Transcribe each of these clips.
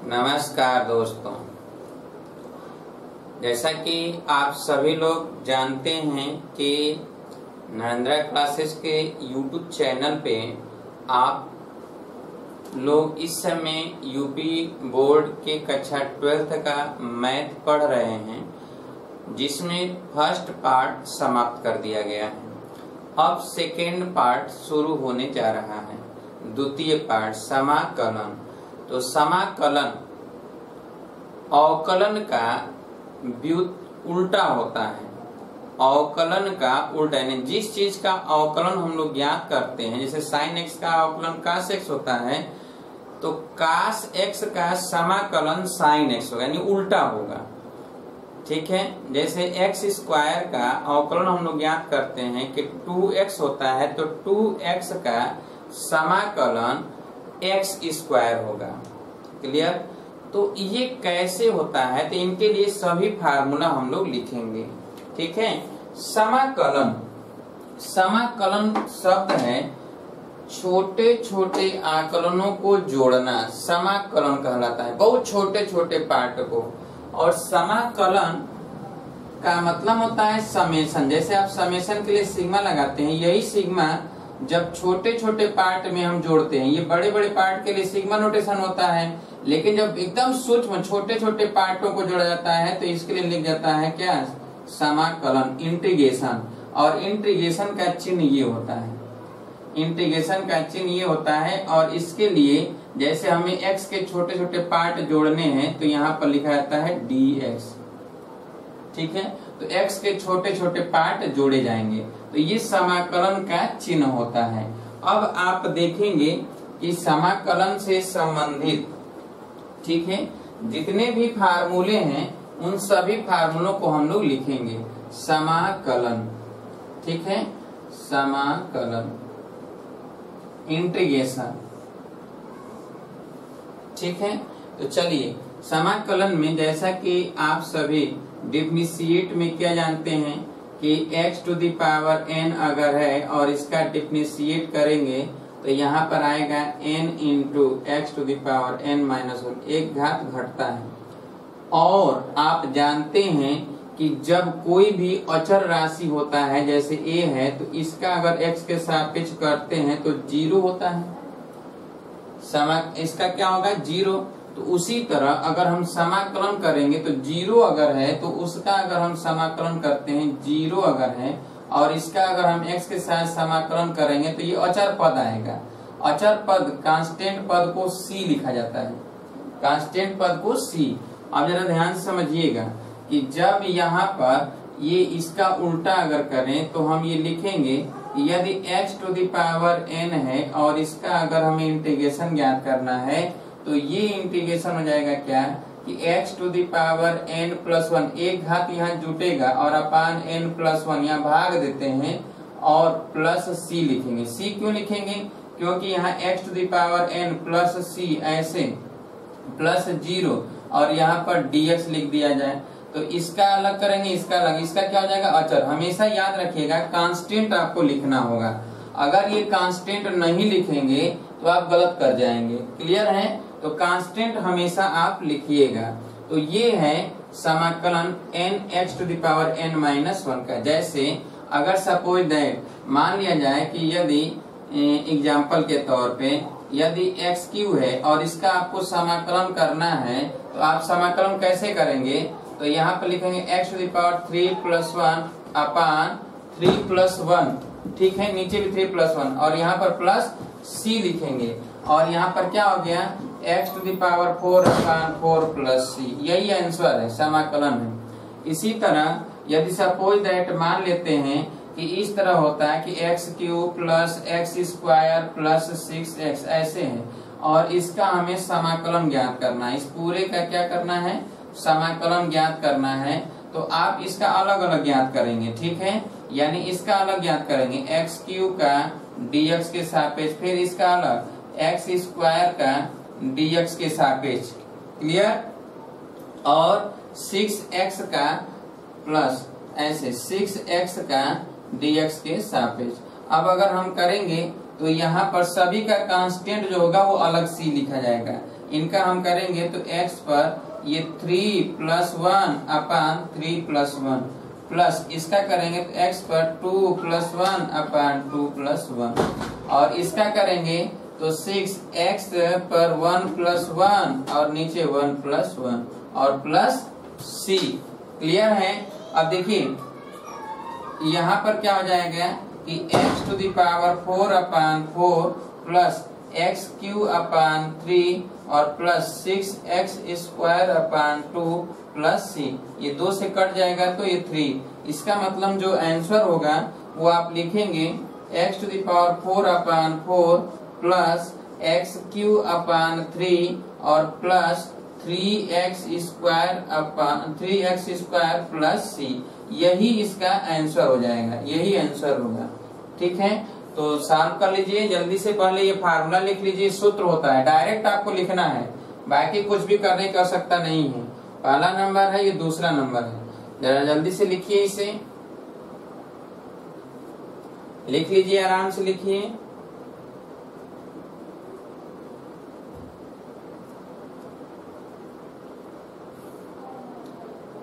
नमस्कार दोस्तों, जैसा कि आप सभी लोग जानते हैं कि नरेंद्र क्लासेस के YouTube चैनल पे आप लोग इस समय यूपी बोर्ड के कक्षा 12th का मैथ पढ़ रहे हैं, जिसमें फर्स्ट पार्ट समाप्त कर दिया गया है। अब सेकेंड पार्ट शुरू होने जा रहा है, द्वितीय पार्ट समाकलन। तो समाकलन अवकलन का उल्टा होता है। अवकलन का उल्टा यानी जिस चीज का अवकलन हम लोग ज्ञात करते हैं, जैसे sin x का अवकलन cos x होता है, तो cos x का समाकलन sin x होगा, यानी उल्टा होगा। ठीक है, जैसे x स्क्वायर का अवकलन हम लोग ज्ञात करते हैं कि 2x होता है, तो 2x का समाकलन x स्क्वायर होगा। क्लियर? तो ये कैसे होता है, तो इनके लिए सभी फार्मूला हम लोग लिखेंगे। ठीक है, समाकलन शब्द है छोटे छोटे आकलनों को जोड़ना, समाकलन कहलाता है, बहुत छोटे छोटे पार्ट को। और समाकलन का मतलब होता है समेशन। जैसे आप समेशन के लिए सिग्मा लगाते हैं, यही सिग्मा जब छोटे छोटे पार्ट में हम जोड़ते हैं, ये बड़े बड़े पार्ट के लिए सिग्मा नोटेशन होता है, लेकिन जब एकदम सूक्ष्म छोटे छोटे पार्टों को जोड़ा जाता है तो इसके लिए लिख जाता है क्या, समाकलन, इंटीग्रेशन। और इंटीग्रेशन का चिन्ह ये होता है, इंटीग्रेशन का चिन्ह ये होता है। और इसके लिए जैसे हमें x के छोटे छोटे पार्ट जोड़ने हैं, तो यहाँ पर लिखा जाता है dx। ठीक है, तो x के छोटे छोटे पार्ट जोड़े जाएंगे, तो ये समाकलन का चिन्ह होता है। अब आप देखेंगे कि समाकलन से संबंधित, ठीक है, जितने भी फार्मूले हैं उन सभी फार्मूलों को हम लोग लिखेंगे। समाकलन, ठीक है, समाकलन, इंटीग्रेशन। ठीक है, तो चलिए समाकलन में जैसा कि आप सभी डिफरेंशिएट में क्या जानते हैं कि x to the power n अगर है और इसका डिफरेंशिएट करेंगे तो यहाँ पर आएगा n into x to the power n minus 1, एक घात घटता है। और आप जानते हैं कि जब कोई भी अचर राशि होता है, जैसे a है, तो इसका अगर x के सापेक्ष करते हैं तो 0 होता है, इसका क्या होगा, 0। तो उसी तरह अगर हम समाकलन करेंगे तो 0 अगर है तो उसका अगर हम समाकलन करते हैं 0 अगर है, और इसका अगर हम x के साथ समाकलन करेंगे तो ये अचर पद आएगा। अचर पद, कांस्टेंट पद को c लिखा जाता है, कांस्टेंट पद को c। अब जरा ध्यान से समझिएगा कि जब यहाँ पर ये इसका उल्टा अगर करें तो हम ये लिखेंगे कि यदि x to the power n है और इसका अगर हमें इंटीग्रेशन ज्ञात करना है, तो ये इंटीग्रेशन हो जाएगा क्या कि x to the power n plus 1, एक घात यहाँ जुटेगा और अपान n प्लस 1 यहाँ भाग देते हैं और प्लस c लिखेंगे। c क्यों लिखेंगे, क्योंकि यहाँ x to the power n plus c ऐसे प्लस 0 और यहाँ पर dx लिख दिया जाए, तो इसका अलग करेंगे, इसका अलग, इसका क्या हो जाएगा, अचर। हमेशा याद रखिएगा कांस्टेंट आपको लिखना होगा, अगर ये कांस्टेंट नहीं लिखेंगे तो आप गलत कर जाएंगे। क्लियर है? तो कांस्टेंट हमेशा आप लिखिएगा। तो ये है समाकलन n x to the power n minus 1 का। जैसे अगर सपोज दैट मान लिया जाए कि यदि एग्जाम्पल के तौर पे यदि x क्यू है और इसका आपको समाकलन करना है, तो आप समाकलन कैसे करेंगे, तो यहाँ पर लिखेंगे x to the power 3 plus 1 upon 3 plus 1। ठीक है, नीचे भी 3 प्लस 1 और यहाँ पर प्लस c लिखेंगे, और यहाँ पर क्या हो गया, x to the power 4 upon 4 plus c। यही आंसर है, समाकलन है। इसी तरह यदि सपोज दैट मान लेते हैं कि इस तरह होता है कि x cube plus x square plus 6x ऐसे है, और इसका हमें समाकलन ज्ञात करना है, इस पूरे का क्या करना है, समाकलन ज्ञात करना है। तो आप इसका अलग अलग ज्ञात करेंगे। ठीक है, यानी इसका अलग ज्ञात करेंगे एक्स क्यूब का dx के सापेक्ष, फिर इसका अलग एक्स स्क्वायर का dx के सापेक्ष। क्लियर? और 6x का प्लस ऐसे 6x का dx के सापेक्ष। अब अगर हम करेंगे तो यहाँ पर सभी का कांस्टेंट जो होगा वो अलग c लिखा जाएगा, इनका हम करेंगे तो x पर ये 3 + 1 अपान 3 + 1 प्लस इसका करेंगे तो x पर 2 + 1 अपान 2 + 1 और इसका करेंगे तो 6x पर 1 + 1 और नीचे 1 + 1 और प्लस c। क्लियर है। अब देखिए यहाँ पर क्या हो जाएगा कि x⁴ अपान 4 प्लस x³ अपान 3 और प्लस 6x² अपान 2 प्लस c। ये 2 से कट जाएगा तो ये 3। इसका मतलब जो आंसर होगा वो आप लिखेंगे x⁴ अपान 4 प्लस x³ अपान 3 और प्लस 3x² प्लस c। यही इसका आंसर हो जाएगा, यही आंसर होगा। ठीक है, तो सॉल्व कर लीजिए जल्दी से। पहले ये फार्मूला लिख लीजिए, सूत्र होता है, डायरेक्ट आपको लिखना है, बाकी कुछ भी करने की आवश्यकता नहीं है। पहला नंबर है, ये दूसरा नंबर है, जरा जल्दी से लिखिए, इसे लिख लीजिए, आराम से लिखिए।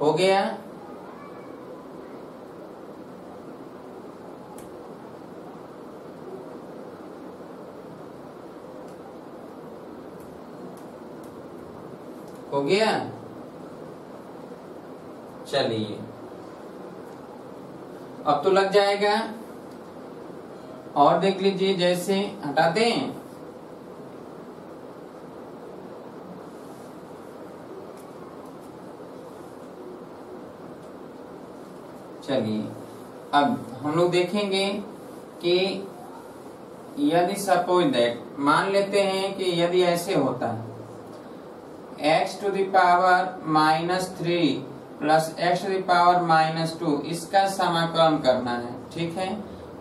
हो गया। हो गया। चलिए अब तो लग जाएगा। और देख लीजिए, जैसे हटा दें, चलिए अब हम लोग देखेंगे कि यदि सपोज दैट, मान लेते हैं कि यदि ऐसे होता है x⁻³ प्लस x⁻² इसका समाकलन करना है। ठीक है,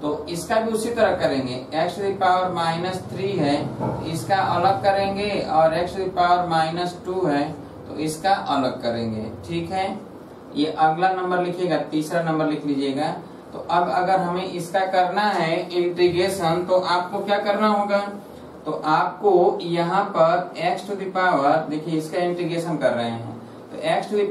तो इसका भी उसी तरह करेंगे। x⁻³ है, इसका अलग करेंगे, और x⁻² है तो इसका अलग करेंगे। ठीक है, ये अगला नंबर लिखिएगा, तीसरा नंबर लिख लीजिएगा। तो अब अगर हमें इसका करना है इंटीग्रेशन, तो आपको क्या करना होगा, तो आपको यहाँ पर देखिए इसका इंटीग्रेशन कर रहे हैं, तो x⁻³ +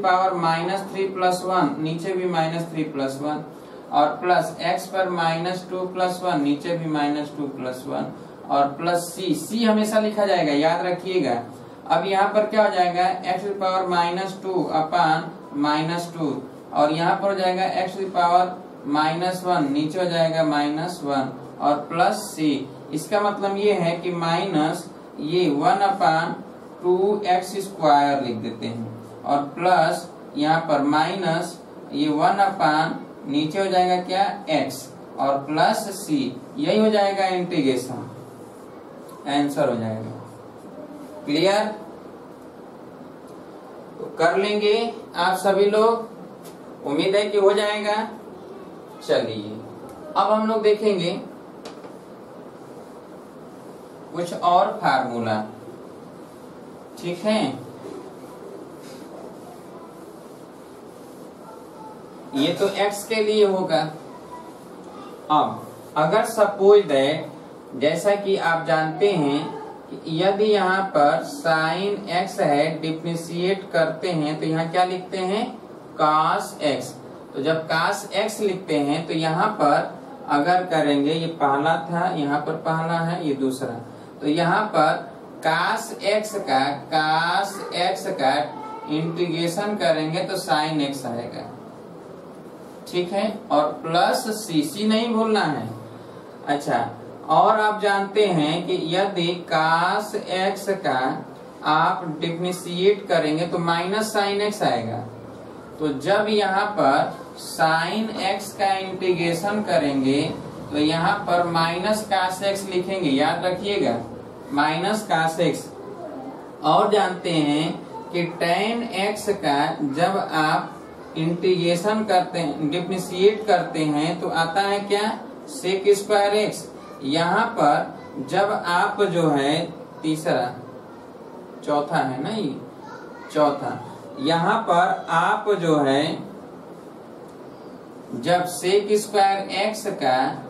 1 नीचे भी -3 + 1 और प्लस x पर -2 + 1 नीचे भी -2 + 1 और प्लस c हमेशा लिखा जाएगा, याद रखिएगा। अब यहाँ पर क्या हो जाएगा, x⁻² अपान -2 और यहाँ पर हो जाएगा x⁻1 नीचे हो जाएगा -1 और प्लस c। इसका मतलब ये है कि माइनस ये 1/2x² लिख देते हैं और प्लस यहाँ पर माइनस ये 1/ नीचे हो जाएगा क्या x और प्लस c। यही हो जाएगा इंटीग्रेशन, आंसर हो जाएगा। क्लियर, तो कर लेंगे आप सभी लोग, उम्मीद है कि हो जाएगा। चलिए अब हम लोग देखेंगे कुछ और फार्मूला। ठीक है, ये तो x के लिए होगा। अब अगर सपोज दैट, जैसा कि आप जानते हैं कि यदि यहाँ पर साइन x है, डिफरेंशिएट करते हैं तो यहाँ क्या लिखते हैं, cos x। तो जब cos x लिखते हैं तो यहाँ पर अगर करेंगे, ये पहला था, यहाँ पर पहला है, ये दूसरा, तो यहाँ पर cos x का इंटीग्रेशन करेंगे तो sin x आएगा। ठीक है, और प्लस c नहीं भूलना है। अच्छा, और आप जानते हैं कि यदि cos x का आप डिफरेंशिएट करेंगे तो माइनस sin x आएगा। तो जब यहाँ पर sin x का इंटीग्रेशन करेंगे तो यहाँ पर माइनस cos x लिखेंगे, याद रखिएगा, माइनस cos x। और जानते हैं कि tan x का जब आप इंटीग्रेशन करते हैं, डिफरेंशिएट करते हैं तो आता है क्या, sec²x। यहाँ पर जब आप जो है तीसरा, चौथा है ना, ये चौथा, यहाँ पर आप जो है जब sec² का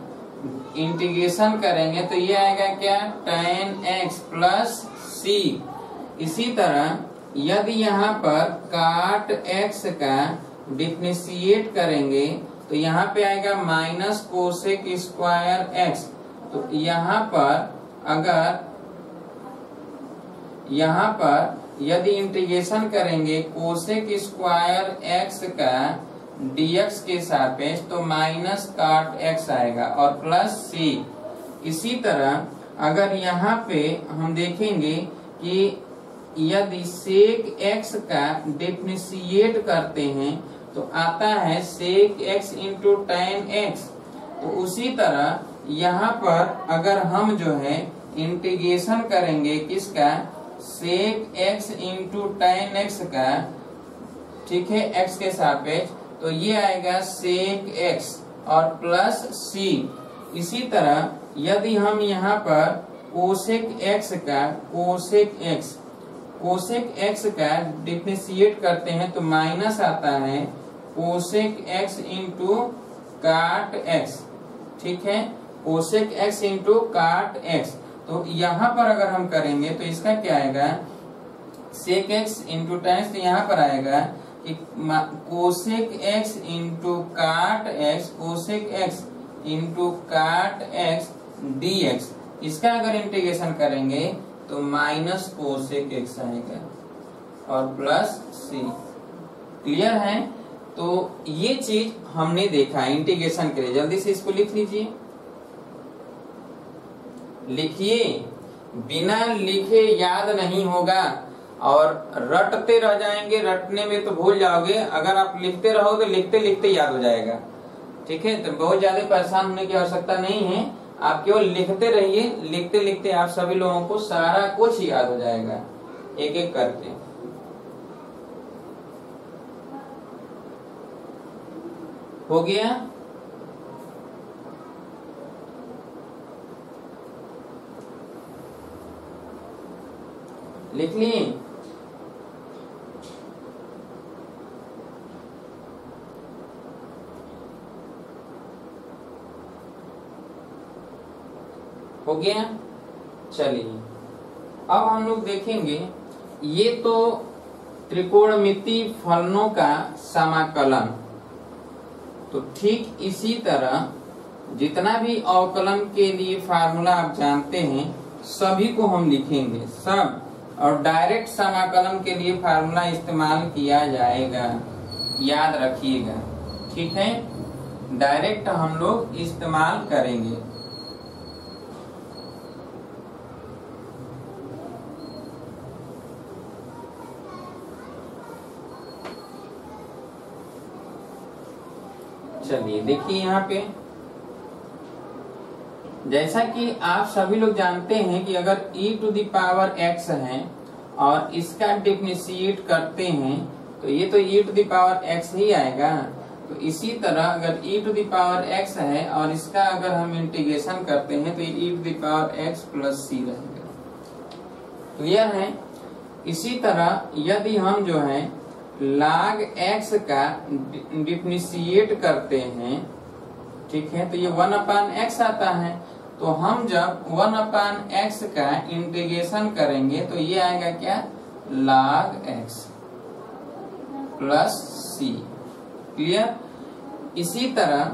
इंटीग्रेशन करेंगे तो ये आएगा क्या, tan x प्लस c। इसी तरह यदि यहाँ पर काट x का डिफरेंशिएट करेंगे तो यहाँ पे आएगा माइनस कोसेक स्क्वायर x। तो यहाँ पर यदि इंटीग्रेशन करेंगे कोसेक स्क्वायर x का dx के सापेक्ष तो माइनस काट x आएगा और प्लस c। इसी तरह अगर यहाँ पे हम देखेंगे कि यदि सेक x का डिफरेंशिएट करते हैं तो आता है सेक x इंटू टेन x। तो उसी तरह यहाँ पर अगर हम जो है इंटीग्रेशन करेंगे किसका, सेक x इंटू टेन x का, ठीक है, x के सापेक्ष, तो ये आएगा सेक x और प्लस c। इसी तरह यदि हम यहाँ पर कोसेक x का डिफरेंशिएट करते हैं तो माइनस आता है कोसेक x इंटू काट x, ठीक है, कोसेक x इंटू काट x। तो यहाँ पर अगर हम करेंगे तो इसका क्या आएगा, सेक x इंटू टेन, तो यहाँ पर आएगा कि कोसेक x इंटू काट x, कोसेक x इंटू काट x dx। इसका अगर इंटीग्रेशन करेंगे तो माइनस कोसेक x आएगा और प्लस c। क्लियर है? तो ये चीज हमने देखा इंटीग्रेशन के लिए। जल्दी से इसको लिख लीजिए, लिखिए, बिना लिखे याद नहीं होगा और रटते रह जाएंगे, रटने में तो भूल जाओगे। अगर आप लिखते रहो तो लिखते लिखते याद हो जाएगा, ठीक है। तो बहुत ज्यादा परेशान होने की आवश्यकता नहीं है, आप केवल लिखते रहिए, लिखते लिखते आप सभी लोगों को सारा कुछ याद हो जाएगा एक एक करके। हो गया? लिख लिए? हो गया? चलिए अब हम लोग देखेंगे, ये तो त्रिकोणमितीय फलनों का समाकलन। तो ठीक इसी तरह जितना भी अवकलन के लिए फार्मूला आप जानते हैं सभी को हम लिखेंगे सब, और डायरेक्ट समाकलन के लिए फार्मूला इस्तेमाल किया जाएगा, याद रखिएगा, ठीक है। डायरेक्ट हम लोग इस्तेमाल करेंगे। चलिए देखिए यहाँ पे, जैसा कि आप सभी लोग जानते हैं कि अगर e to the power x है और इसका डिफरेंशिएट करते हैं तो ये तो e to the power x ही आएगा। तो इसी तरह अगर e to the power x है और इसका अगर हम इंटीग्रेशन करते हैं तो e to the power x plus c रहेगा। क्लियर है? इसी तरह यदि हम जो है log x का डिफरेंशिएट करते हैं, ठीक है, तो ये 1/x आता है। तो हम जब 1/x का इंटीग्रेशन करेंगे तो ये आएगा क्या, log x plus c। Clear? इसी तरह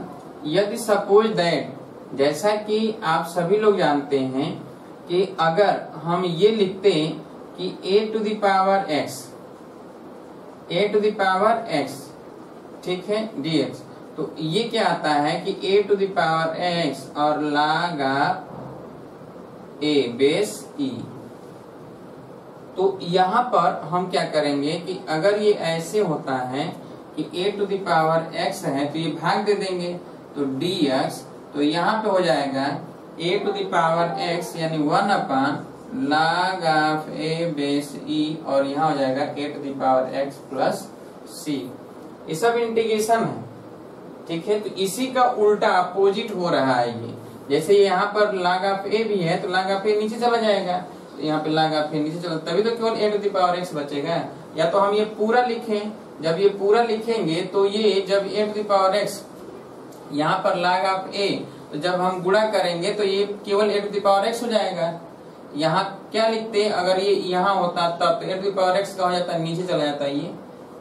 यदि सपोज दैट, जैसा कि आप सभी लोग जानते हैं कि अगर हम ये लिखते कि a to the power x, ठीक है, dx, तो ये क्या आता है कि a to the power x और log a बेस e। तो यहाँ पर हम क्या करेंगे कि अगर ये ऐसे होता है कि a to the power x है तो ये भाग दे देंगे तो dx, तो यहाँ पे हो जाएगा a to the power x यानी 1/log a बेस e, और यहाँ हो जाएगा a to the power x plus c। ये सब इंटीग्रेशन है, ठीक है। तो इसी का उल्टा अपोजिट हो रहा है ये। जैसे यहाँ पर log a भी है तो log a नीचे चला जाएगा, तो यहाँ पे log a नीचे चला, तभी तो केवल a to the power x बचेगा। या तो हम ये पूरा लिखें, जब ये पूरा लिखेंगे तो ये जब a to the power x यहाँ पर log a, तो जब हम गुणा करेंगे तो ये केवल a to the power x हो जाएगा। यहाँ क्या लिखते, अगर ये यहाँ होता तब तो e⁻x का हो जाता, नीचे चला जाता। ये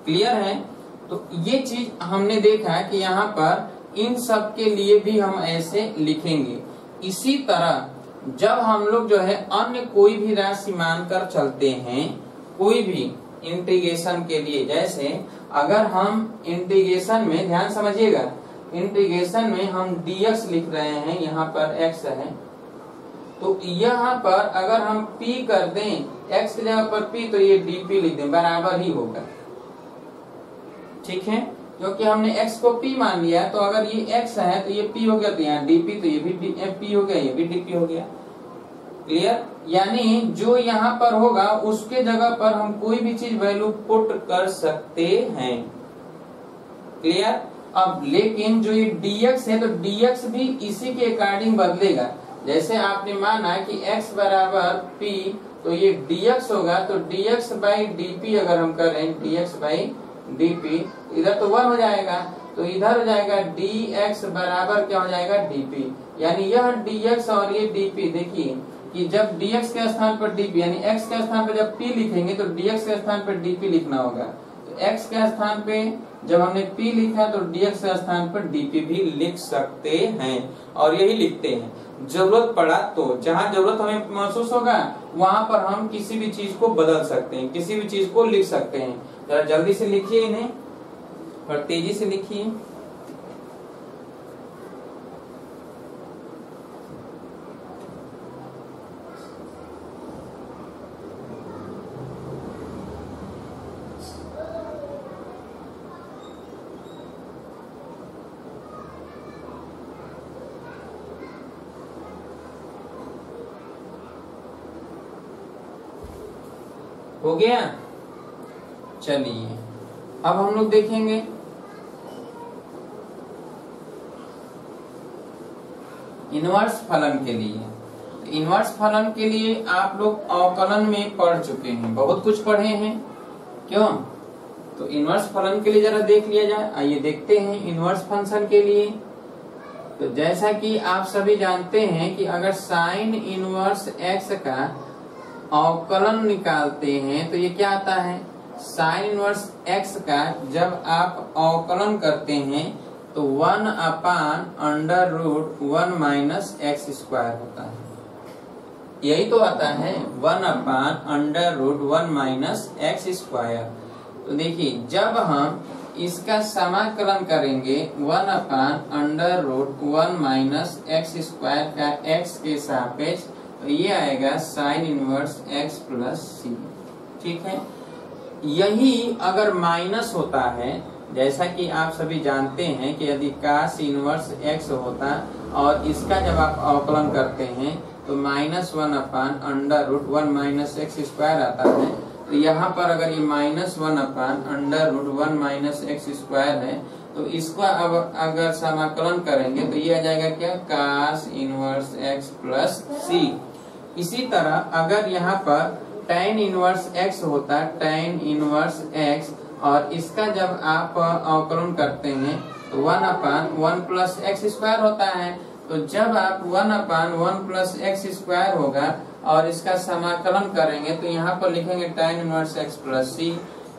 क्लियर है। तो ये चीज हमने देखा कि यहाँ पर इन सब के लिए भी हम ऐसे लिखेंगे। इसी तरह जब हम लोग जो है अन्य कोई भी राशि मानकर चलते हैं, कोई भी इंटीग्रेशन के लिए, जैसे अगर हम इंटीग्रेशन में, ध्यान समझिएगा, इंटीग्रेशन में हम dx लिख रहे हैं, यहाँ पर x है, तो यहाँ पर अगर हम p कर दें, x की जगह पर p, तो ये dp लिख दें, बराबर ही होगा। ठीक है, क्योंकि हमने x को p मान लिया, तो अगर ये x है तो ये p हो गया, तो यहाँ dp, तो ये भी p हो गया, ये भी dp हो गया। क्लियर, यानी जो यहाँ पर होगा उसके जगह पर हम कोई भी चीज वैल्यू पुट कर सकते हैं। क्लियर। अब लेकिन जो ये dx है, तो dx भी इसी के अकॉर्डिंग बदलेगा। जैसे आपने माना कि x बराबर p, तो ये dx होगा, तो dx बाई dp अगर हम करें, dx बाई dp, इधर तो 1 हो जाएगा, तो इधर हो जाएगा dx बराबर क्या हो जाएगा, dp। यानी यह dx और ये dp, देखिए कि जब dx के स्थान पर dp, यानी x के स्थान पर जब p लिखेंगे तो dx के स्थान पर dp लिखना होगा। तो x के स्थान पे जब हमने p लिखा तो dx के स्थान पर dp भी लिख सकते हैं, और यही लिखते हैं। जरूरत पड़ा तो, जहां जरूरत हमें महसूस होगा वहां पर हम किसी भी चीज को बदल सकते हैं, किसी भी चीज को लिख सकते हैं। जरा जल्दी से लिखिए इन्हें और तेजी से लिखिए। हो गया। चलिए अब हम लोग देखेंगे इनवर्स फलन के लिए। इनवर्स फलन के लिए आप लोग अवकलन में पढ़ चुके हैं, बहुत कुछ पढ़े हैं, क्यों? तो इनवर्स फलन के लिए जरा देख लिया जाए। आइए देखते हैं इनवर्स फंक्शन के लिए। तो जैसा कि आप सभी जानते हैं कि अगर साइन इनवर्स x का अवकलन निकालते हैं तो ये क्या आता है, साइन इनवर्स x का जब आप अवकलन करते हैं तो 1/√1 माइनस x स्क्वायर होता है। यही तो आता है 1/√1 माइनस x स्क्वायर। तो देखिए जब हम इसका समाकलन करेंगे 1/√1 माइनस x स्क्वायर का x के सापेक्ष, तो ये आएगा sine inverse x plus c। ठीक है, यही अगर माइनस होता है, जैसा कि आप सभी जानते हैं कि यदि cos इनवर्स x होता और इसका जब आप अवकलन करते हैं तो -1/√1 माइनस x स्क्वायर आता है। तो यहाँ पर अगर ये -1/√1 माइनस x स्क्वायर है तो इसका अब अगर समाकलन करेंगे तो ये आ जाएगा क्या, cos inverse x plus c। इसी तरह अगर यहाँ पर tan इनवर्स x होता, tan इनवर्स x, और इसका जब आप अवकलन करते हैं तो 1/1 प्लस x स्क्वायर होता है। तो जब आप 1/1 प्लस x स्क्वायर होगा और इसका समाकलन करेंगे तो यहाँ पर लिखेंगे tan inverse x plus c।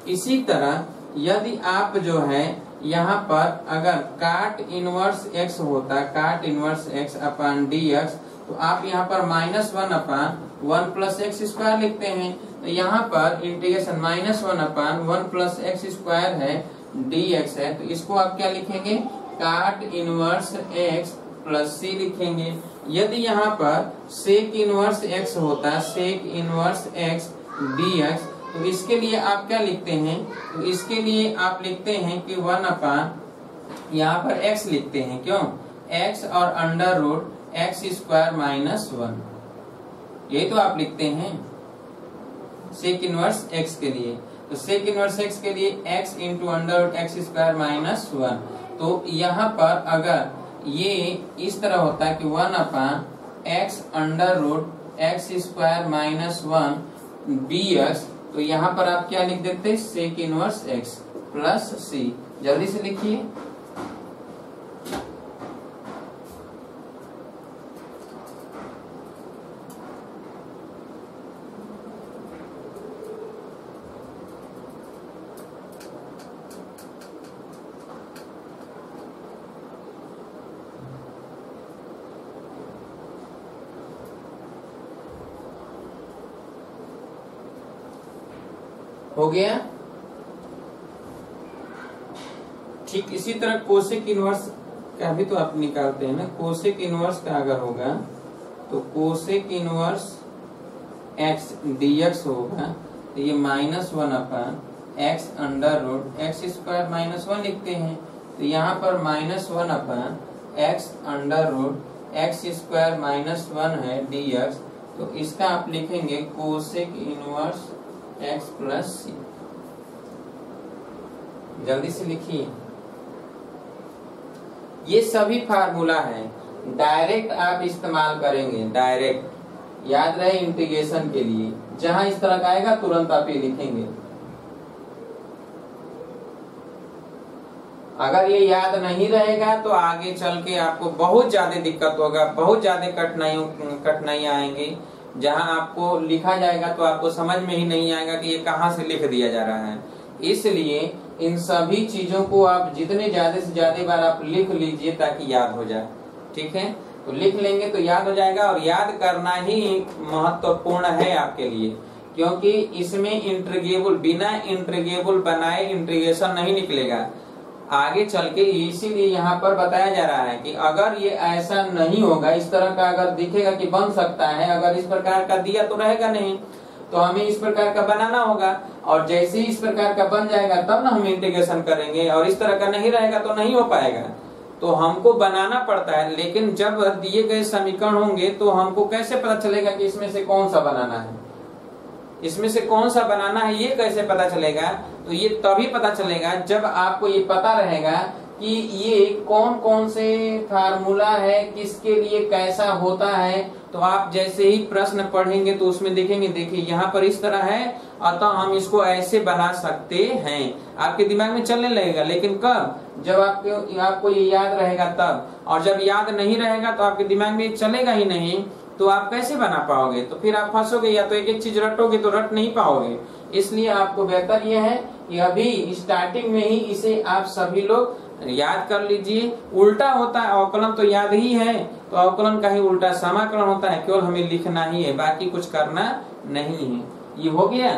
इसी तरह यदि आप जो है यहाँ पर अगर काट इनवर्स x होता, काट इनवर्स x अपॉन dx, तो आप यहाँ पर -1/1 प्लस x स्क्वायर लिखते हैं। तो यहाँ पर इंटीग्रेशन -1/1 प्लस x स्क्वायर है, dx है, तो इसको आप क्या लिखेंगे, काट इनवर्स x प्लस c लिखेंगे। यदि यहाँ पर सेक इनवर्स x होता, सेक इनवर्स x dx, तो इसके लिए आप क्या लिखते हैं, तो इसके लिए आप लिखते हैं कि 1/, यहाँ पर x लिखते हैं, क्यों, x और under root x square minus 1, यही तो आप लिखते हैं सेक इनवर्स x के लिए। तो सेक इनवर्स x के लिए x into under x square minus 1। तो यहाँ पर अगर ये इस तरह होता है कि 1/x under root x square minus 1 dx, तो यहाँ पर आप क्या लिख देते, sec inverse x plus c। जल्दी से लिखिए। हो गया। ठीक इसी तरह कोसेक इनवर्स का भी तो आप निकालते हैं ना। कोसेक इनवर्स का अगर होगा तो कोसेक इनवर्स एक्स dx होगा, तो ये -1/x under root x square -1 लिखते हैं। तो यहाँ पर -1/x under root x square -1 है dx, तो इसका आप लिखेंगे कोसेक इनवर्स x प्लस सी। जल्दी से लिखिए। ये सभी फार्मूला है, डायरेक्ट आप इस्तेमाल करेंगे, डायरेक्ट याद रहे इंटीग्रेशन के लिए। जहां इस तरह का आएगा तुरंत आप ये लिखेंगे। अगर ये याद नहीं रहेगा तो आगे चल के आपको बहुत ज्यादा दिक्कत होगा, बहुत ज्यादा कठिनाइयां आएंगी। जहां आपको लिखा जाएगा तो आपको समझ में ही नहीं आएगा कि ये कहाँ से लिख दिया जा रहा है। इसलिए इन सभी चीजों को आप जितने ज्यादा से ज्यादा बार आप लिख लीजिए ताकि याद हो जाए। ठीक है, तो लिख लेंगे तो याद हो जाएगा, और याद करना ही महत्वपूर्ण है आपके लिए, क्योंकि इसमें इंटीग्रेबल, बिना इंटीग्रेबल बनाए इंटीग्रेशन नहीं निकलेगा आगे चल के। इसीलिए यहाँ पर बताया जा रहा है कि अगर ये ऐसा नहीं होगा, इस तरह का अगर दिखेगा कि बन सकता है, अगर इस प्रकार का दिया तो रहेगा नहीं, तो हमें इस प्रकार का बनाना होगा। और जैसे ही इस प्रकार का बन जाएगा तब ना हम इंटीग्रेशन करेंगे, और इस तरह का नहीं रहेगा तो नहीं हो पाएगा। तो हमको बनाना पड़ता है, लेकिन जब दिए गए समीकरण होंगे तो हमको कैसे पता चलेगा कि इसमें से कौन सा बनाना है, इसमें से कौन सा बनाना है, ये कैसे पता चलेगा? तो ये तभी पता चलेगा जब आपको ये पता रहेगा कि ये कौन कौन से फार्मूला है, किसके लिए कैसा होता है। तो आप जैसे ही प्रश्न पढ़ेंगे तो उसमें देखेंगे, देखिए यहाँ पर इस तरह है, अतः हम इसको ऐसे बना सकते हैं। आपके दिमाग में चलने लगेगा, लेकिन कब? जब आपको ये याद रहेगा तब। और जब याद नहीं रहेगा तो आपके दिमाग में चलेगा ही नहीं, तो आप कैसे बना पाओगे? तो फिर आप फंसोगे, या तो एक एक चीज रटोगे तो रट नहीं पाओगे। इसलिए आपको बेहतर यह है कि अभी स्टार्टिंग में ही इसे आप सभी लोग याद कर लीजिए। उल्टा होता है, अवकलन तो याद ही है, तो अवकलन का ही उल्टा समाकलन होता है। केवल हमें लिखना ही है, बाकी कुछ करना नहीं है। ये हो गया।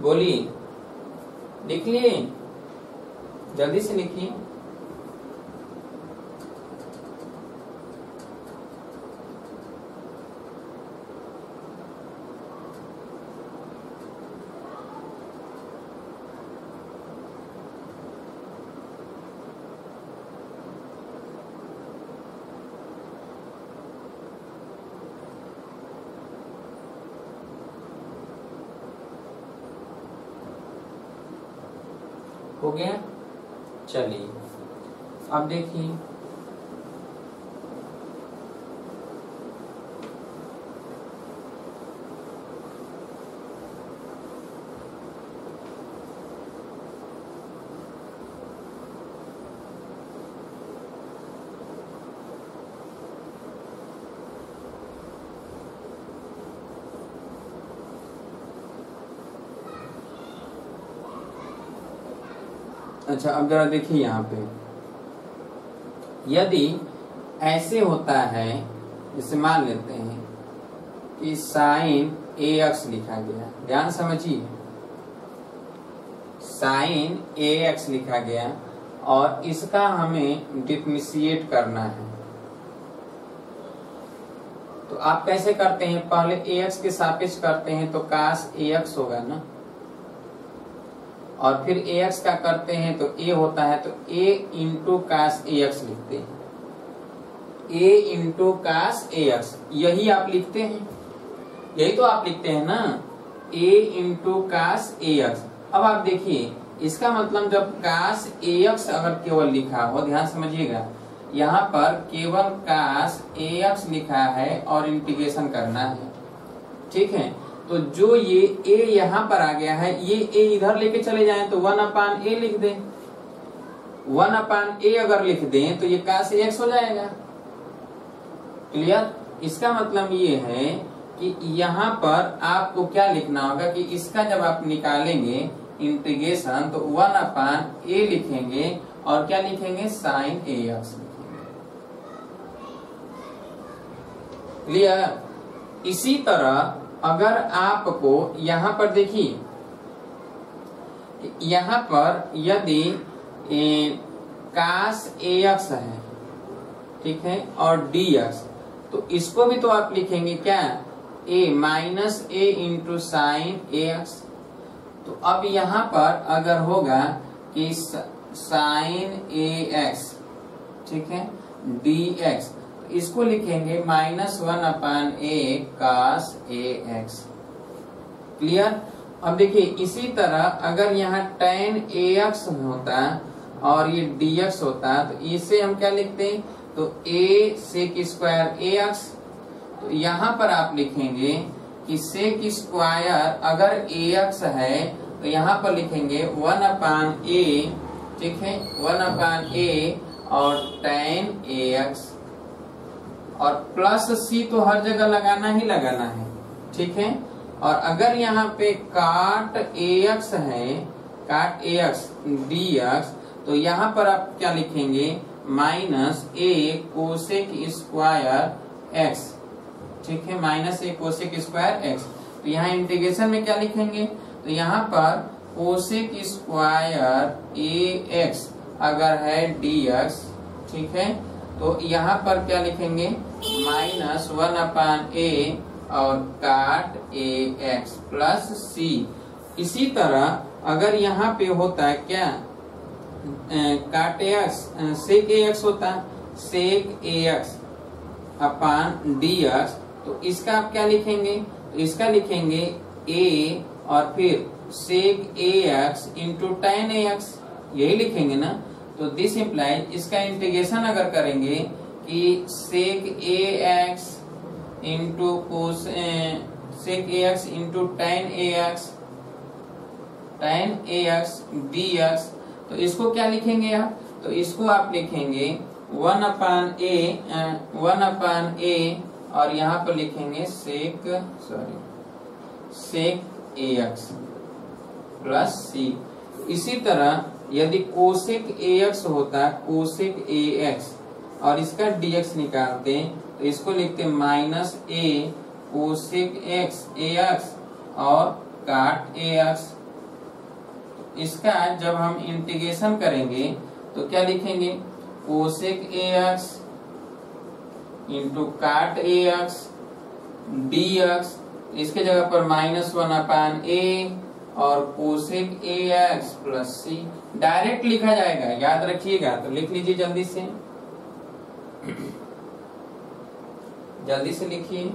बोलिए, लिख लिए? जल्दी से लिखिए। हो गया? चलिए अब देखिए, अच्छा अब जरा देखिए यहाँ पे, यदि ऐसे होता है, जैसे मान लेते हैं कि साइन ax लिखा गया, ध्यान समझिए, साइन ax लिखा गया और इसका हमें डिफरेंशिएट करना है। तो आप कैसे करते हैं? पहले ax के सापेक्ष करते हैं तो cos ax होगा ना, और फिर ax का करते हैं तो a होता है, तो a इंटू कास ax लिखते हैं, a इंटू कास ax, यही आप लिखते हैं, यही तो आप लिखते हैं ना, a इंटू कास ax। अब आप देखिए, इसका मतलब जब कास ax अगर केवल लिखा हो, ध्यान समझिएगा, यहाँ पर केवल कास ax लिखा है और इंटीग्रेशन करना है। ठीक है, तो जो ये a यहाँ पर आ गया है, ये a इधर लेके चले जाएं तो 1/a लिख दें, 1/a अगर लिख दें तो ये cos ax हो जाएगा। क्लियर? इसका मतलब ये है कि यहाँ पर आपको क्या लिखना होगा कि इसका जब आप निकालेंगे इंटीग्रेशन तो 1/a लिखेंगे और क्या लिखेंगे? sin ax लिखेंगे। क्लियर? इसी तरह अगर आपको यहाँ पर देखिए, यहाँ पर यदि cos ax है, ठीक है, और dx, तो इसको भी तो आप लिखेंगे क्या, a minus a into sine ax। तो अब यहाँ पर अगर होगा कि साइन ax, ठीक है, dx, तो इसको लिखेंगे -1/a cos ax। क्लियर। अब देखिए इसी तरह अगर यहाँ tan ax होता और ये dx होता तो इसे हम क्या लिखते हैं, तो a sec स्क्वायर ax। तो यहाँ पर आप लिखेंगे कि sec स्क्वायर अगर ax है तो यहाँ पर लिखेंगे 1/a, ठीक है, 1/a और tan ax, और प्लस c तो हर जगह लगाना ही लगाना है, ठीक है। और अगर यहाँ पे काट ax है, काट ax dx, तो यहाँ पर आप क्या लिखेंगे, -a कोसेक स्क्वायर x, ठीक है, -a कोसेक स्क्वायर x। तो यहाँ इंटीग्रेशन में क्या लिखेंगे, तो यहाँ पर कोसेक स्क्वायर ax अगर है dx, ठीक है, तो यहाँ पर क्या लिखेंगे, -1/a और काट ax प्लस c। इसी तरह अगर यहाँ पे होता है क्या, काट ax सेक ax होता है, सेक ax अपान dx, तो इसका आप क्या लिखेंगे, तो इसका लिखेंगे a और फिर सेक ax इंटू tan ax, यही लिखेंगे ना। तो दिस इम्प्लाइज, इसका इंटीग्रेशन अगर करेंगे कि sec ax into sec ax into tan ax dx, तो इसको क्या लिखेंगे आप, तो इसको आप लिखेंगे 1/a और यहाँ पर लिखेंगे सेक ax प्लस c। इसी तरह यदि कोसेक ax होता, कोसेक ax, और इसका dx निकालते तो इसको लिखते -a कोसेक ax और काट ax। इसका जब हम इंटीग्रेशन करेंगे तो क्या लिखेंगे, कोसेक ax इंटू काट ax dx, इसके जगह पर -1/a और cosec ax plus c direct लिखा जाएगा, याद रखिएगा। तो लिख लीजिए जल्दी से, जल्दी से लिखिए।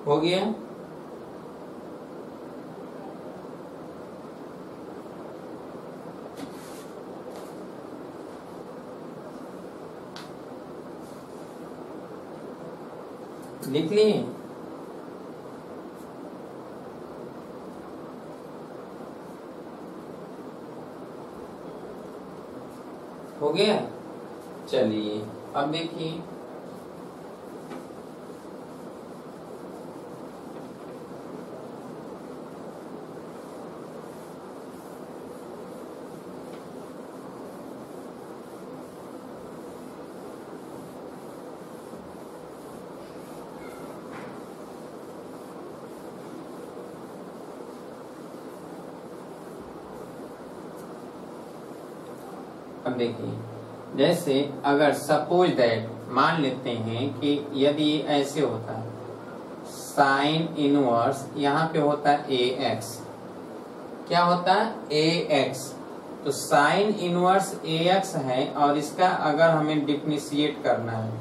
हो गया। लिख लिए। हो गया। चलिए अब देखिए, अब देखिए, जैसे अगर सपोज दैट मान लेते हैं कि यदि ऐसे होता है साइन इनवर्स, यहाँ पे होता है ax, क्या होता है ax। तो साइन इनवर्स ax है और इसका अगर हमें डिफरेंशिएट करना है,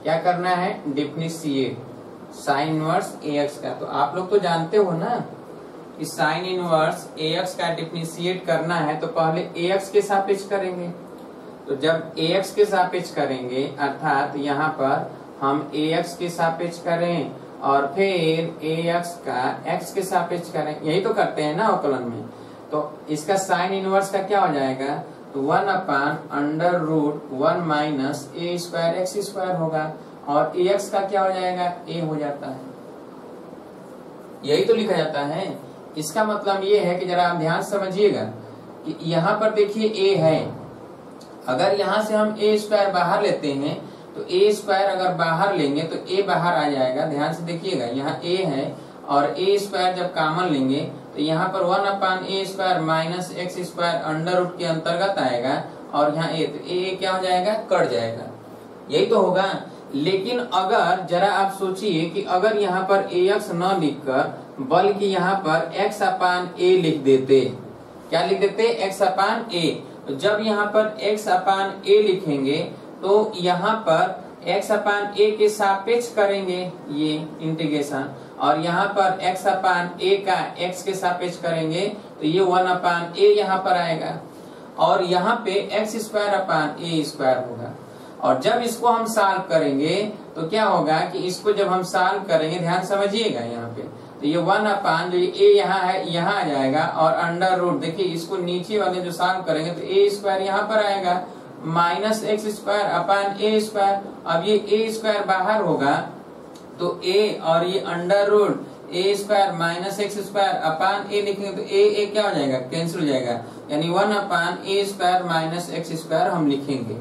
क्या करना है, डिफरेंशिएट साइन इनवर्स ax का। तो आप लोग तो जानते हो ना कि साइन इनवर्स ax का डिफरेंशिएट करना है तो पहले ax के सापेक्ष करेंगे। तो जब ax के सापेक्ष करेंगे अर्थात यहाँ पर हम ax के सापेक्ष करें और फिर ax का x के सापेक्ष करें, यही तो करते हैं ना अवकलन में। तो इसका साइन इनवर्स का क्या हो जाएगा, तो 1/√1 minus a square x square होगा और ax का क्या हो जाएगा, a हो जाता है, यही तो लिखा जाता है। इसका मतलब ये है कि जरा आप ध्यान समझिएगा कि यहाँ पर देखिए a है, अगर यहाँ से हम a स्क्वायर बाहर लेते हैं तो a स्क्वायर अगर बाहर लेंगे तो a बाहर आ जाएगा। ध्यान से देखिएगा, यहाँ a है और a स्क्वायर जब कॉमन लेंगे तो यहाँ पर 1/a square minus x square under root के अंतर्गत आएगा और यहाँ a, तो a क्या हो जाएगा, कट जाएगा, यही तो होगा। लेकिन अगर जरा आप सोचिए कि अगर यहाँ पर ax न लिखकर बल्कि यहाँ पर x/a लिख देते, क्या लिख देते, x/a। तो जब यहाँ पर x/a लिखेंगे तो यहाँ पर x/a के सापेक्ष करेंगे ये इंटीग्रेशन और यहाँ पर x/a का x के सापेक्ष करेंगे तो ये 1/a यहाँ पर आएगा और यहाँ पे x²/a स्क्वायर होगा। और जब इसको हम सॉल्व करेंगे तो क्या होगा कि इसको जब हम सॉल्व करेंगे, ध्यान समझिएगा यहाँ पे, तो ये 1 जो a यहाँ है यहाँ आ जाएगा और अंडर रूट, देखिए इसको नीचे वाले जो सॉल्व करेंगे तो a स्क्वायर यहाँ पर आएगा माइनस x²/a स्क्वायर। अब ये a स्क्वायर बाहर होगा तो a और ये under root a square minus x²/a लिखेंगे तो a क्या हो जाएगा, कैंसिल हो जाएगा, यानी 1/a square minus x square हम लिखेंगे।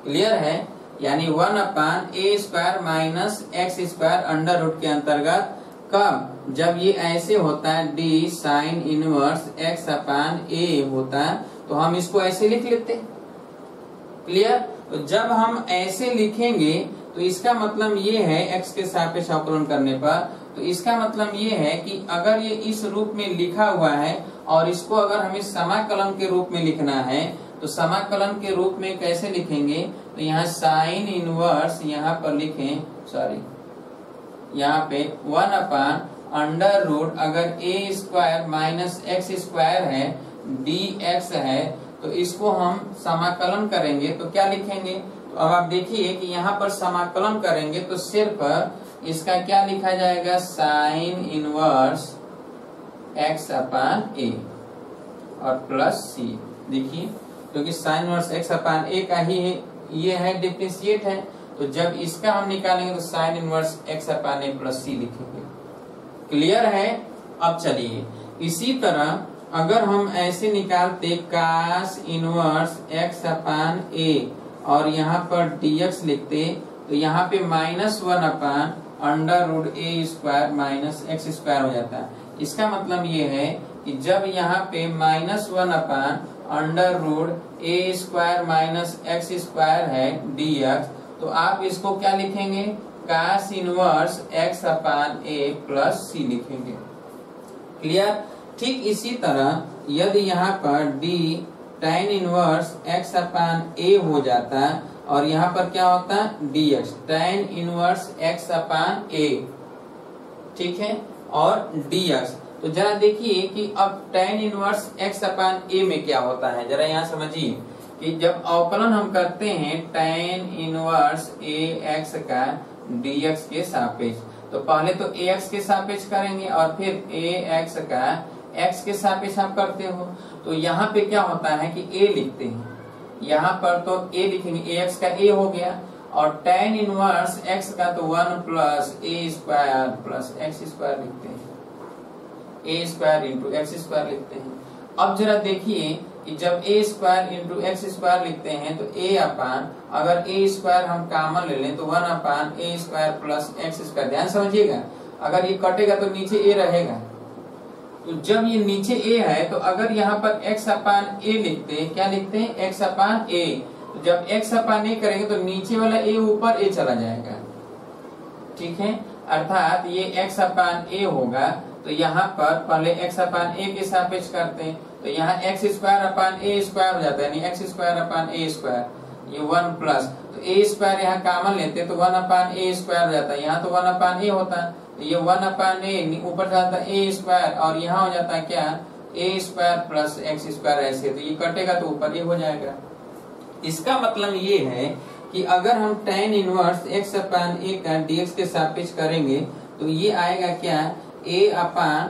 क्लियर है, यानी 1/a square minus x square under root के अंतर्गत कब, जब ये ऐसे होता है d साइन इनवर्स x/a होता है तो हम इसको ऐसे लिख लेते हैं। क्लियर, तो जब हम ऐसे लिखेंगे तो इसका मतलब ये है x के सापेक्ष अवकलन करने पर, तो इसका मतलब ये है कि अगर ये इस रूप में लिखा हुआ है और इसको अगर हमें समाकलन के रूप में लिखना है तो समाकलन के रूप में कैसे लिखेंगे, तो यहाँ साइन इनवर्स यहाँ पर लिखें, सॉरी यहाँ पे 1/√, अगर a square minus x square है dx है तो इसको हम समाकलन करेंगे तो क्या लिखेंगे। तो अब आप देखिए कि यहाँ पर समाकलन करेंगे तो सिर्फ इसका क्या लिखा जाएगा, साइन इनवर्स x/a और प्लस c। देखिए क्योंकि साइन इनवर्स x/a का ही ये है, डिफरेंशिएट है, तो जब इसका हम निकालेंगे तो sine inverse x/a plus c लिखेंगे। क्लियर है। अब चलिए इसी तरह अगर हम ऐसे निकालते cos इनवर्स x/a और यहाँ पर dx लिखते तो यहाँ पे -1/√a square minus x square हो जाता है। इसका मतलब ये है कि जब यहाँ पे -1/√a square minus x square है dx, तो आप इसको क्या लिखेंगे, cos inverse x/a plus c लिखेंगे। क्लियर। ठीक इसी तरह यदि यहाँ पर d tan इनवर्स x/a हो जाता और यहाँ पर क्या होता है dx tan इनवर्स x/a, ठीक है, और dx। तो जरा देखिए कि अब tan इनवर्स x/a में क्या होता है, जरा यहाँ समझिए कि जब अवकलन हम करते हैं tan इनवर्स ax का dx के सापेक्ष, तो पहले तो ax के सापेक्ष करेंगे और फिर ax का x के सापेक्ष आप करते हो। तो यहाँ पे क्या होता है कि a लिखते हैं, यहाँ पर तो a लिखेंगे, ax का a हो गया और tan इनवर्स x का तो 1 plus a square plus x square लिखते हैं, a square into x square लिखते हैं। अब जरा देखिए कि जब a square into x square लिखते हैं तो a अपान, अगर a स्क्वायर हम कॉमन ले लें तो 1/a square plus x square. ध्यान समझिएगा, अगर ये कटेगा तो नीचे a रहेगा, तो जब ये नीचे a है तो अगर यहाँ पर x/a लिखते हैं, क्या लिखते हैं x/a, तो जब x/a करेंगे तो नीचे वाला a ऊपर a चला जाएगा, ठीक है। अर्थात ये x अपान a होगा, तो यहाँ पर पहले x अपान a के सापेक्ष करते हैं, तो यहाँ x square upon a square हो जाता है, यानी x square upon a square, ये 1 प्लस, तो a स्क्वायर यहाँ कॉमन लेते हैं तो 1 अपान a स्क्वायर हो जाता है, यहाँ तो 1 अपान a होता है, तो ये 1 अपान a ऊपर जाता है a स्क्वायर, और यहाँ हो जाता है क्या, a square plus x square, ऐसे, तो ये कटेगा तो ऊपर ये हो जाएगा। इसका मतलब ये है कि अगर हम tan inverse x upon a का dx के सापेक्ष करेंगे तो ये आएगा क्या, a upon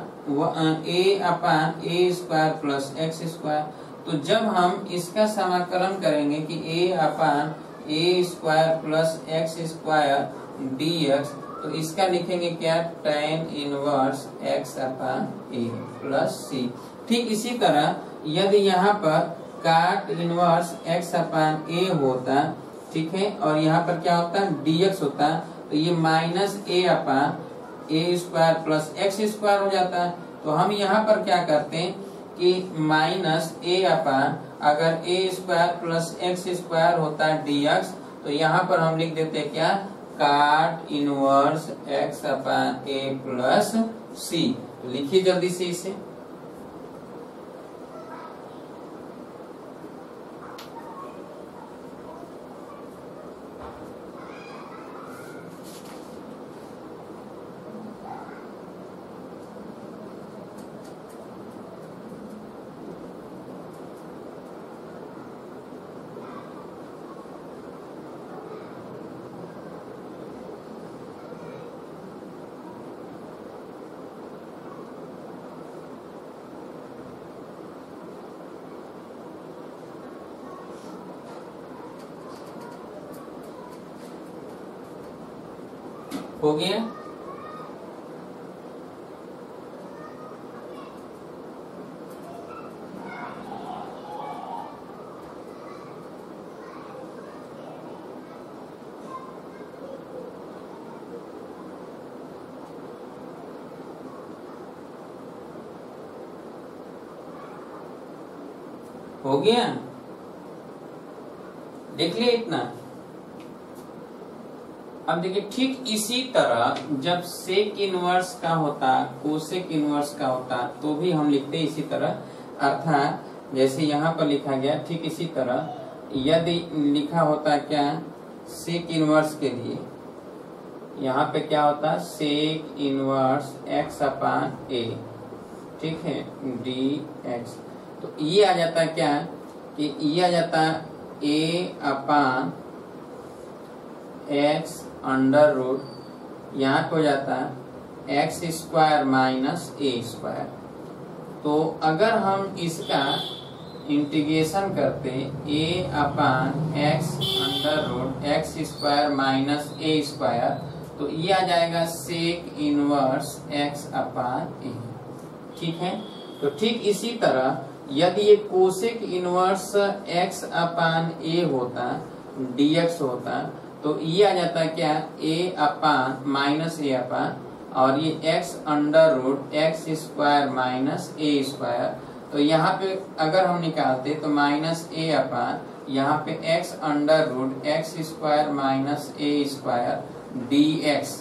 a square plus x square. तो जब हम इसका समाकलन करेंगे कि a upon a square plus x square dx, तो इसका लिखेंगे क्या, tan inverse x upon a plus c। ठीक इसी तरह यदि यहाँ पर काट इनवर्स x अपान a होता, ठीक है, और यहाँ पर क्या होता है, dx होता, तो ये minus a upon a square plus x square हो जाता है। तो हम यहाँ पर क्या करते हैं कि माइनस a अपान अगर a square plus x square होता है dx, तो यहाँ पर हम लिख देते हैं क्या, काट inverse x upon a plus c। लिखिए जल्दी से इसे। हो गया। हो गया, देख लिया इतना। अब देखिए ठीक इसी तरह जब सेक इनवर्स का होता, कोसेक इनवर्स का होता, तो भी हम लिखते इसी तरह, अर्थात जैसे यहाँ पर लिखा गया ठीक इसी तरह यदि लिखा होता क्या, सेक इनवर्स के लिए यहाँ पे क्या होता, sec inverse x upon a, ठीक है, dx, तो ये आ जाता क्या कि ये आ जाता a upon x under root, यहाँ पे हो जाता है x square minus a square. तो अगर हम इसका इंटीग्रेशन करते a upon x under root x square minus a square, तो ये आ जाएगा sec inverse x upon a, ठीक है। तो ठीक इसी तरह यदि ये cosec inverse x upon a होता, dx होता, तो ये आ जाता है क्या, a upon minus a upon, और ये x under root x square minus a square. तो यहाँ पे अगर हम निकालते तो माइनस a अपान, यहाँ पे x under root x square minus a square dx,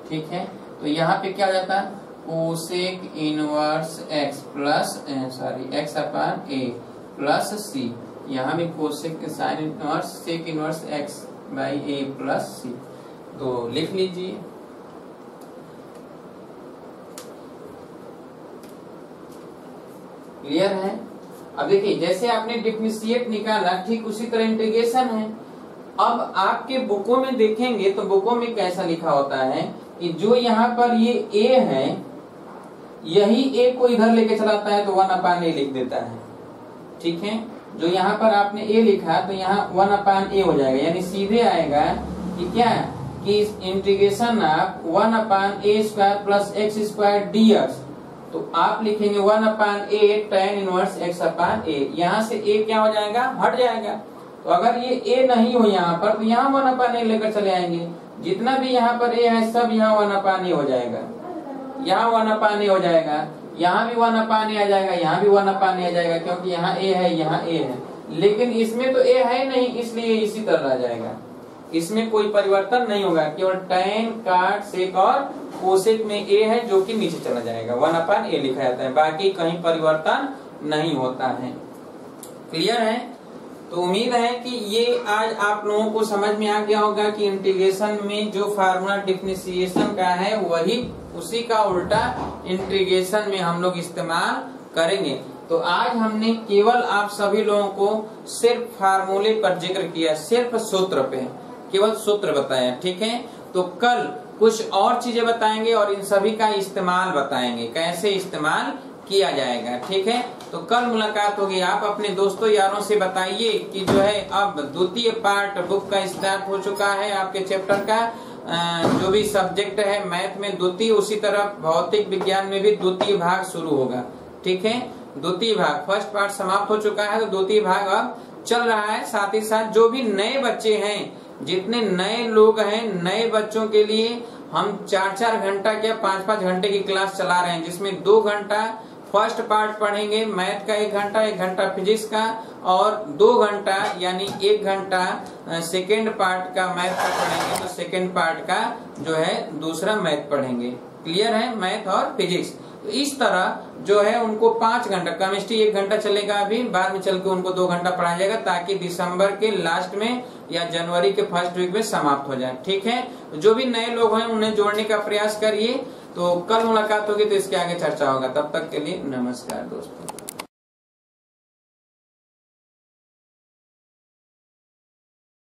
ठीक है। तो यहाँ पे क्या हो जाता है, cosec inverse x plus x upon a plus c, यहाँ भी cosec sine inverse sec inverse x by a plus c। तो लिख लीजिए। क्लियर है। अब देखिए जैसे आपने डिफरेंशिएट निकाला, ठीक उसी तरह इंटीग्रेशन है। अब आपके बुकों में देखेंगे तो बुकों में कैसा लिखा होता है कि जो यहाँ पर ये a है, यही a को इधर लेके चलाता है तो 1 अपान a लिख देता है, ठीक है। जो यहाँ पर आपने a लिखा तो यहाँ 1 अपान a हो जाएगा, यानी सीधे आएगा कि क्या कि इंटीग्रेशन आप 1 अपान a square plus x square dx, तो आप लिखेंगे 1 अपान a tan inverse x upon a। यहाँ से a क्या हो जाएगा, हट जाएगा। तो अगर ये a नहीं हो यहाँ पर तो यहाँ 1 अपान a लेकर चले आएंगे, जितना भी यहाँ पर a है सब यहाँ 1 अपान a हो जाएगा, यहाँ 1 अपान a हो जाएगा, यहाँ भी 1 अपान a आ जाएगा, यहाँ भी 1 अपान a आ जाएगा, क्योंकि यहाँ a है यहाँ a है। लेकिन इसमें तो a है नहीं, इसलिए इसी तरह आ जाएगा। इसमें कोई परिवर्तन नहीं होगा, केवल tan cot sec और कोसेक में a है जो कि नीचे चला जाएगा, 1/a लिखा जाता है, बाकी कहीं परिवर्तन नहीं होता है। क्लियर है? तो उम्मीद है कि ये आज आप लोगों को समझ में आ गया होगा कि इंटीग्रेशन में जो फार्मूला डिफरेंशिएशन का है वही उसी का उल्टा इंटीग्रेशन में हम लोग इस्तेमाल करेंगे। तो आज हमने केवल आप सभी लोगों को सिर्फ फार्मूले पर जिक्र किया, सिर्फ सूत्र पे केवल सूत्र बताया, ठीक है। तो कल कुछ और चीजें बताएंगे और इन सभी का इस्तेमाल बताएंगे, कैसे इस्तेमाल किया जाएगा, ठीक है। तो कल मुलाकात होगी। आप अपने दोस्तों यारों से बताइए कि जो है अब द्वितीय पार्ट बुक का स्टार्ट हो चुका है, आपके चैप्टर का जो भी सब्जेक्ट है मैथ में द्वितीय, उसी तरह भौतिक विज्ञान में भी द्वितीय भाग शुरू होगा, ठीक है। द्वितीय भाग, फर्स्ट पार्ट समाप्त हो चुका है तो द्वितीय भाग अब चल रहा है। साथ ही साथ जो भी नए बच्चे हैं, जितने नए लोग हैं, नए बच्चों के लिए हम 4-4 घंटा क्या 5-5 घंटे की क्लास चला रहे हैं, जिसमें 2 घंटा फर्स्ट पार्ट पढ़ेंगे मैथ का, 1 घंटा फिजिक्स का, और 2 घंटा यानी 1 घंटा सेकेंड पार्ट का मैथ का पढ़ेंगे। तो सेकेंड पार्ट का जो है दूसरा मैथ पढ़ेंगे। क्लियर है? मैथ और फिजिक्स। तो इस तरह जो है उनको 5 घंटा, केमिस्ट्री 1 घंटा चलेगा अभी, बाद में चल के उनको 2 घंटा पढ़ाया जाएगा, ताकि दिसंबर के लास्ट में या जनवरी के फर्स्ट वीक में समाप्त हो जाए, ठीक है। जो भी नए लोग हैं उन्हें जोड़ने का प्रयास करिए। तो कल मुलाकात होगी तो इसके आगे चर्चा होगा। तब तक के लिए नमस्कार दोस्तों।